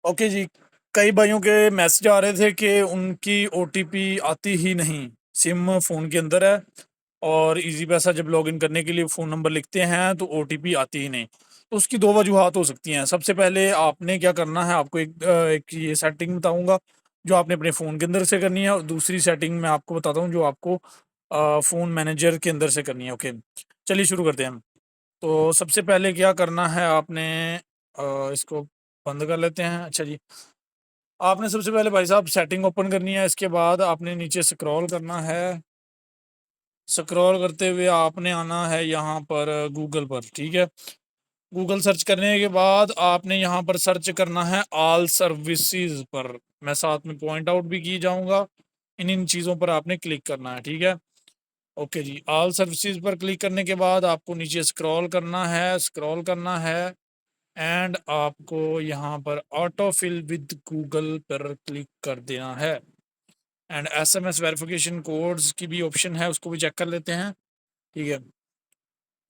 Okay जी। कई भाइयों के मैसेज आ रहे थे कि उनकी ओटीपी आती ही नहीं, सिम फ़ोन के अंदर है और इजी पैसा जब लॉगिन करने के लिए फ़ोन नंबर लिखते हैं तो ओटीपी आती ही नहीं। तो उसकी दो वजूहत हो सकती हैं। सबसे पहले आपने क्या करना है, आपको एक ये सेटिंग बताऊंगा जो आपने अपने फ़ोन के अंदर से करनी है, और दूसरी सेटिंग मैं आपको बताता हूँ जो आपको फ़ोन मैनेजर के अंदर से करनी है। ओके, चलिए शुरू करते हैं हम। तो सबसे पहले क्या करना है आपने, इसको बंद कर लेते हैं। अच्छा जी, आपने सबसे पहले भाई साहब सेटिंग ओपन करनी है। इसके बाद आपने नीचे स्क्रॉल करना है। स्क्रॉल करते हुए आपने आना है यहाँ पर गूगल पर, ठीक है। गूगल सर्च करने के बाद आपने यहाँ पर सर्च करना है ऑल सर्विसेज पर। मैं साथ में पॉइंट आउट भी की जाऊंगा। इन इन चीज़ों पर आपने क्लिक करना है, ठीक है। ओके जी, ऑल सर्विसेज पर क्लिक करने के बाद आपको नीचे स्क्रॉल करना है, स्क्रॉल करना है एंड आपको यहाँ पर ऑटो फिल विद गूगल पर क्लिक कर देना है। एंड एसएमएस वेरिफिकेशन कोड्स की भी ऑप्शन है, उसको भी चेक कर लेते हैं, ठीक है।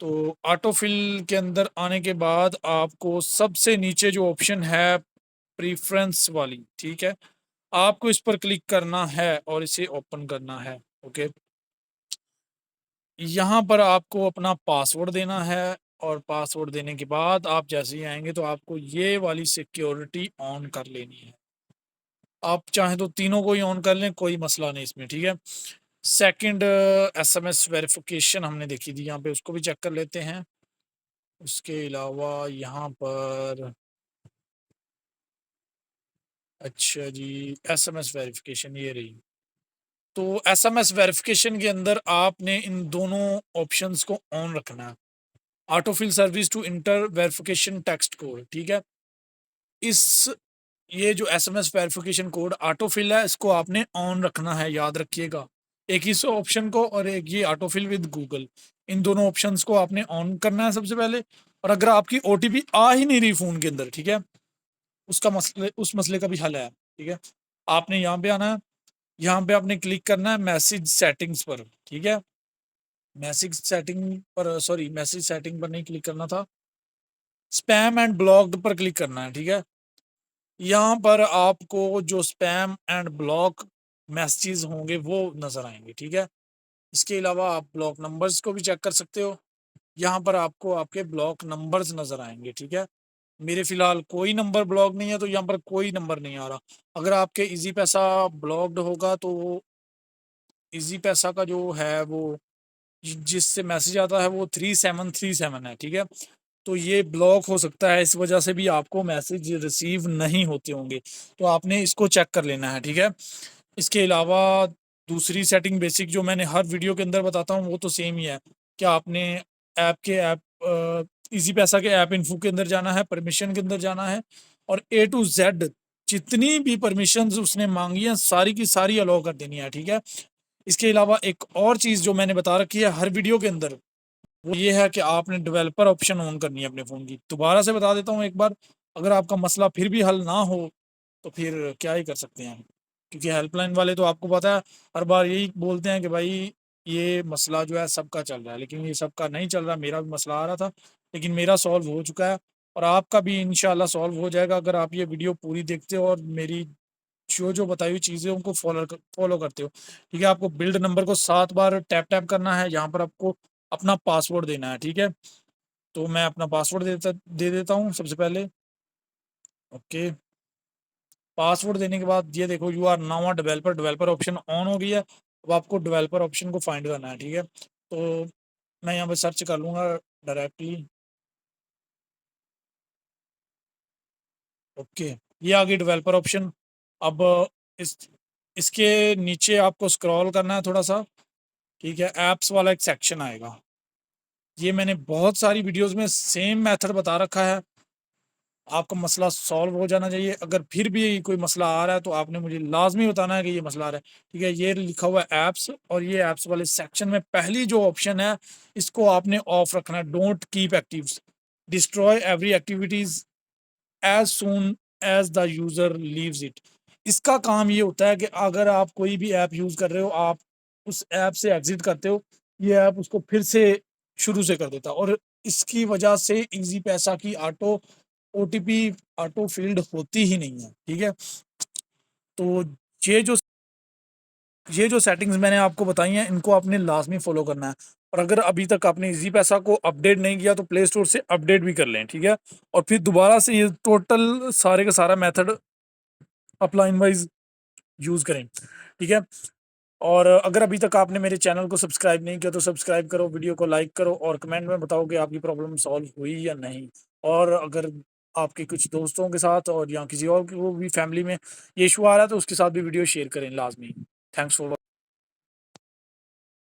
तो ऑटो फिल के अंदर आने के बाद आपको सबसे नीचे जो ऑप्शन है प्रीफरेंस वाली, ठीक है, आपको इस पर क्लिक करना है और इसे ओपन करना है। ओके, यहाँ पर आपको अपना पासवर्ड देना है और पासवर्ड देने के बाद आप जैसे ही आएंगे तो आपको ये वाली सिक्योरिटी ऑन कर लेनी है। आप चाहें तो तीनों को ही ऑन कर लें, कोई मसला नहीं इसमें, ठीक है। सेकंड एसएमएस वेरिफिकेशन हमने देखी थी यहाँ पे, उसको भी चेक कर लेते हैं। उसके अलावा यहाँ पर, अच्छा जी, एसएमएस वेरिफिकेशन ये रही। तो एसएमएस वेरिफिकेशन के अंदर आपने इन दोनों ऑप्शंस को ऑन रखना है। Autofill service to enter verification text code, ठीक है। इस ये जो एसएमएस वेरिफिकेशन कोड ऑटोफिल है, इसको आपने ऑन रखना है, याद रखिएगा। एक इस ऑप्शन को और एक ये ऑटोफिल विद गूगल, इन दोनों ऑप्शंस को आपने ऑन करना है सबसे पहले। और अगर आपकी ओटीपी आ ही नहीं रही फोन के अंदर, ठीक है, उस मसले का भी हल है, ठीक है। आपने यहाँ पे आना है, यहाँ पे आपने क्लिक करना है मैसेज सेटिंग्स पर, ठीक है। मैसेज सेटिंग पर नहीं क्लिक करना था, स्पैम एंड ब्लॉक्ड पर क्लिक करना है, ठीक है। यहाँ पर आपको जो स्पैम एंड ब्लॉक मैसेजेस होंगे वो नजर आएंगे, ठीक है। इसके अलावा आप ब्लॉक नंबर्स को भी चेक कर सकते हो। यहाँ पर आपको आपके ब्लॉक नंबर्स नजर आएंगे, ठीक है। मेरे फिलहाल कोई नंबर ब्लॉक नहीं है तो यहाँ पर कोई नंबर नहीं आ रहा। अगर आपके इजी पैसा ब्लॉक्ड होगा तो इजी पैसा का जो है वो जिससे मैसेज आता है वो 3737 है, ठीक है। तो ये ब्लॉक हो सकता है, इस वजह से भी आपको मैसेज रिसीव नहीं होते होंगे। तो आपने इसको चेक कर लेना है, ठीक है। इसके अलावा दूसरी सेटिंग बेसिक जो मैंने हर वीडियो के अंदर बताता हूँ वो तो सेम ही है कि आपने ऐप इजी पैसा के ऐप इन्फो के अंदर जाना है, परमिशन के अंदर जाना है और ए टू जेड जितनी भी परमिशंस उसने मांगी है सारी की सारी अलाउ कर देनी है, ठीक है। इसके अलावा एक और चीज़ जो मैंने बता रखी है हर वीडियो के अंदर, वो ये है कि आपने डेवलपर ऑप्शन ऑन करनी है अपने फ़ोन की। दोबारा से बता देता हूँ एक बार, अगर आपका मसला फिर भी हल ना हो तो फिर क्या ही कर सकते हैं। क्योंकि हेल्पलाइन वाले तो आपको पता है हर बार यही बोलते हैं कि भाई ये मसला जो है सबका चल रहा है, लेकिन ये सबका नहीं चल रहा। मेरा भी मसला आ रहा था लेकिन मेरा सॉल्व हो चुका है और आपका भी इंशाल्लाह सॉल्व हो जाएगा अगर आप ये वीडियो पूरी देखते हो और मेरी जो जो बताई हुई चीज़ें उनको फॉलो करते हो, ठीक है। आपको बिल्ड नंबर को 7 बार टैप टैप करना है, यहाँ पर आपको अपना पासवर्ड देना है, ठीक है। तो मैं अपना पासवर्ड दे देता हूँ सबसे पहले। ओके, पासवर्ड देने के बाद ये देखो you are now developer, developer option on हो गया है। अब आपको डेवलपर ऑप्शन को फाइंड करना है, ठीक है। तो मैं यहाँ पे सर्च कर लूँगा डायरेक्टली। ओके, ये आ गई डेवलपर ऑप्शन। अब इस इसके नीचे आपको स्क्रॉल करना है थोड़ा सा, ठीक है। ऐप्स वाला एक सेक्शन आएगा, ये मैंने बहुत सारी वीडियोस में सेम मेथड बता रखा है। आपका मसला सॉल्व हो जाना चाहिए। अगर फिर भी कोई मसला आ रहा है तो आपने मुझे लाजमी बताना है कि ये मसला आ रहा है, ठीक है। ये लिखा हुआ है ऐप्स और ये ऐप्स वाले सेक्शन में पहली जो ऑप्शन है इसको आपने ऑफ रखना है, don't keep active, destroy every activities as soon as the user leaves it. इसका काम ये होता है कि अगर आप कोई भी ऐप यूज कर रहे हो, आप उस ऐप से एग्जिट करते हो, ये ऐप उसको फिर से शुरू से कर देता है और इसकी वजह से इजी पैसा की ऑटो ओटीपी ऑटो फील्ड होती ही नहीं है, ठीक है। तो ये जो ये जो सेटिंग्स मैंने आपको बताई हैं इनको आपने लाजमी फॉलो करना है। और अगर अभी तक आपने इजी पैसा को अपडेट नहीं किया तो प्ले स्टोर से अपडेट भी कर लें, ठीक है। और फिर दोबारा से ये टोटल सारे का सारा मेथड अपलाइन वाइज यूज करें, ठीक है। और अगर अभी तक आपने मेरे चैनल को सब्सक्राइब नहीं किया तो सब्सक्राइब करो, वीडियो को लाइक करो और कमेंट में बताओ कि आपकी प्रॉब्लम सॉल्व हुई या नहीं। और अगर आपके कुछ दोस्तों के साथ और या किसी और की वो भी फैमिली में ये इशू आ रहा है तो उसके साथ भी वीडियो शेयर करें लाजमी। Thanks for